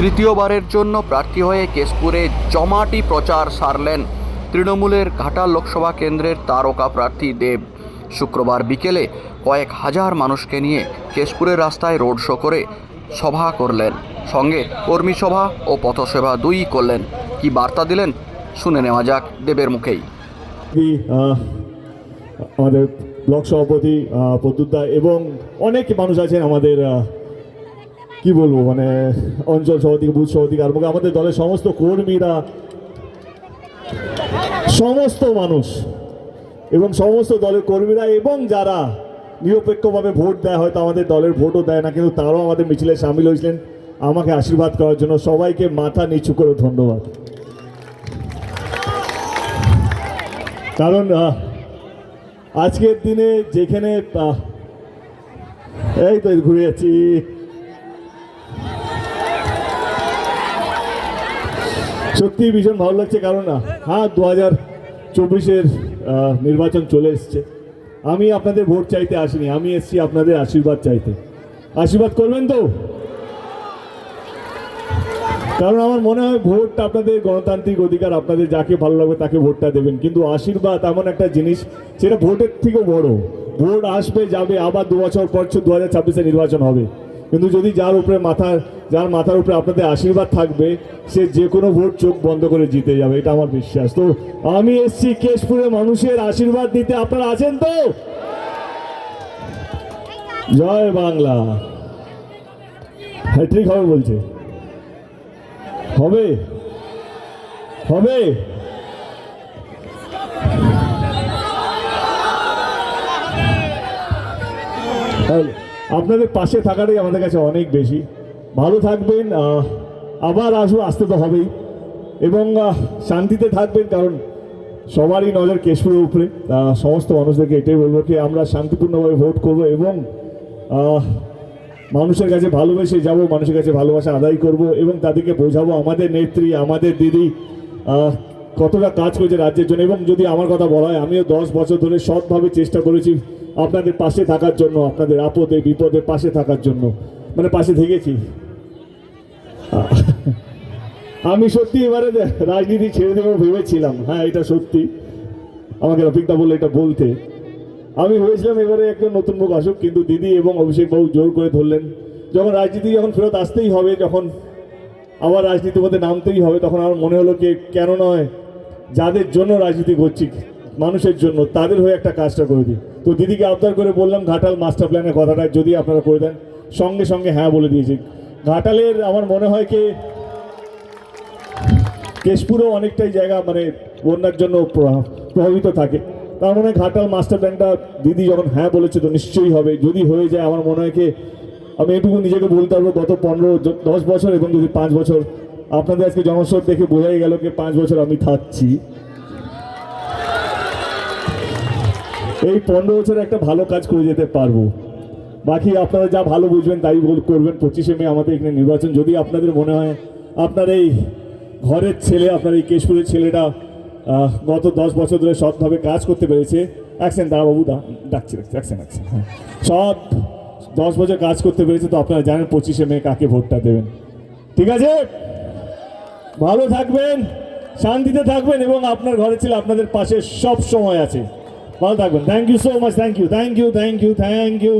তৃতীয়বারের জন্য প্রার্থী হয়ে কেশপুরে জমাটি প্রচার সারলেন তৃণমূলের ঘাটাল লোকসভা কেন্দ্রের তারকা প্রার্থী দেব। শুক্রবার বিকেলে কয়েক হাজার মানুষকে নিয়ে কেশপুরের রাস্তায় রোড শো করে সভা করলেন, সঙ্গে কর্মী সভা ও পথসেবা দুই করলেন। কি বার্তা দিলেন শুনে নেওয়া যাক দেবের মুখেই। আমাদের ব্লক সভাপতি প্রদ্যুৎ এবং অনেক মানুষ আছেন, আমাদের কি বলবো, মানে অঞ্চল সভাপতি, বুথ সভাপতি, আর আমাদের দলের সমস্ত কর্মীরা, সমস্ত মানুষ এবং সমস্ত দলের কর্মীরা এবং যারা নিরপেক্ষভাবে ভোট দেয়, হয়তো আমাদের দলের ভোটও দেয় না, কিন্তু তারাও আমাদের মিছিলে সামিল হয়েছিলেন আমাকে আশীর্বাদ করার জন্য। সবাইকে মাথা নিচু করে ধন্যবাদ। কারণ আজকের দিনে যেখানে এই তো ঘুরে যাচ্ছি, সত্যি ভীষণ ভালো লাগছে। কারণ হ্যাঁ, 2024-এর নির্বাচন চলে এসছে। আমি আপনাদের ভোট চাইতে আসিনি, আমি এসেছি আপনাদের আশীর্বাদ চাইতে। আশীর্বাদ করবেন তো? কারণ আমার মনে হয় ভোটটা আপনাদের গণতান্ত্রিক অধিকার, আপনাদের যাকে ভালো লাগবে তাকে ভোটটা দেবেন, কিন্তু আশীর্বাদ এমন একটা জিনিস সেটা ভোটের থেকেও বড়। ভোট আসবে যাবে, আবার 2 বছর পর 2026-এ নির্বাচন হবে, কিন্তু যদি যার মাথার উপরে আপনাদের আশীর্বাদ থাকবে, সে যে কোনো ভোট চোখ বন্ধ করে জিতে যাবে, এটা আমার বিশ্বাস। তো আমি এসছি কেশপুরের মানুষের আশীর্বাদ দিতে। আপনারা আছেন তো? জয় বাংলা। হ্যাট্রিক হবে বলছে, হবে হবে। আপনাদের পাশে থাকাটাই আমাদের কাছে অনেক বেশি। ভালো থাকবেন, আবার আসতে তো হবেই, এবং শান্তিতে থাকবেন, কারণ সবারই নজর কেশপুরের উপরে। সমস্ত মানুষদেরকে এটাই বলবো কি আমরা শান্তিপূর্ণভাবে ভোট করব এবং মানুষের কাছে ভালোবেসে যাব, মানুষের কাছে ভালোবাসা আদায় করব এবং তাদেরকে বোঝাবো আমাদের নেত্রী, আমাদের দিদি কতটা কাজ করেছে রাজ্যের জন্য। এবং যদি আমার কথা বলা হয়, আমিও 10 বছর ধরে সৎভাবে চেষ্টা করেছি আপনাদের পাশে থাকার জন্য, আপনাদের আপদে বিপদে পাশে থাকার জন্য, মানে পাশে থেকেছি। আমি সত্যি এবারে রাজনীতি ছেড়ে দেবো ভেবেছিলাম, হ্যাঁ এটা সত্যি। আমাকে রফিকদা বললে এটা বলতে, আমি ভেবেছিলাম এবারে একজন নতুন মুখ আসুক, কিন্তু দিদি এবং অভিষেক বাবু জোর করে ধরলেন। যখন রাজনীতি যখন ফেরত আসতেই হবে, যখন আবার রাজনীতির মধ্যে নামতেই হবে, তখন আমার মনে হলো কি কেন নয়, যাদের জন্য রাজনীতি করছি, মানুষের জন্য, তাদের হয়ে একটা কাজটা করে দিই। তো দিদিকে আবদার করে বললাম ঘাটাল মাস্টার প্ল্যানের কথাটা যদি আপনারা করে দেন, সঙ্গে সঙ্গে হ্যাঁ বলে দিয়েছি। ঘাটালের আমার মনে হয় কি কেশপুরও অনেকটাই জায়গা মানে বন্যার জন্য প্রভাবিত থাকে। তার মনে হয় ঘাটাল মাস্টার প্ল্যানটা দিদি যখন হ্যাঁ বলেছে তো নিশ্চয়ই হবে। যদি হয়ে যায় আমার মনে হয় কি আমি এটুকু নিজেকে বলতে পারবো, গত 10 বছর এবং যদি 5 বছর, আপনাদের আজকে জনস্রোত দেখে বোঝাই গেল কি 5 বছর আমি থাকছি। এই 15 বছরে একটা ভালো কাজ করে যেতে পারবো। বাকি আপনারা যা ভালো বুঝবেন তাই করবেন। 25শে মে আমাদের এখানে নির্বাচন। যদি আপনাদের মনে হয় আপনার এই ঘরের ছেলে, আপনার এই কেশপুরের ছেলেটা গত 10 বছর ধরে সৎভাবে কাজ করতে পেরেছে, অ্যাকশন দাঁড়াবাবু ডাকছি অ্যাকশন হ্যাঁ, সৎ 10 বছর কাজ করতে পেরেছে, তো আপনারা জানেন 25শে মে কাকে ভোটটা দেবেন। ঠিক আছে, ভালো থাকবেন, শান্তিতে থাকবেন এবং আপনার ঘরের ছেলে আপনাদের পাশে সব সময় আছে। ভালো থাকবেন। Thank you so much. Thank you.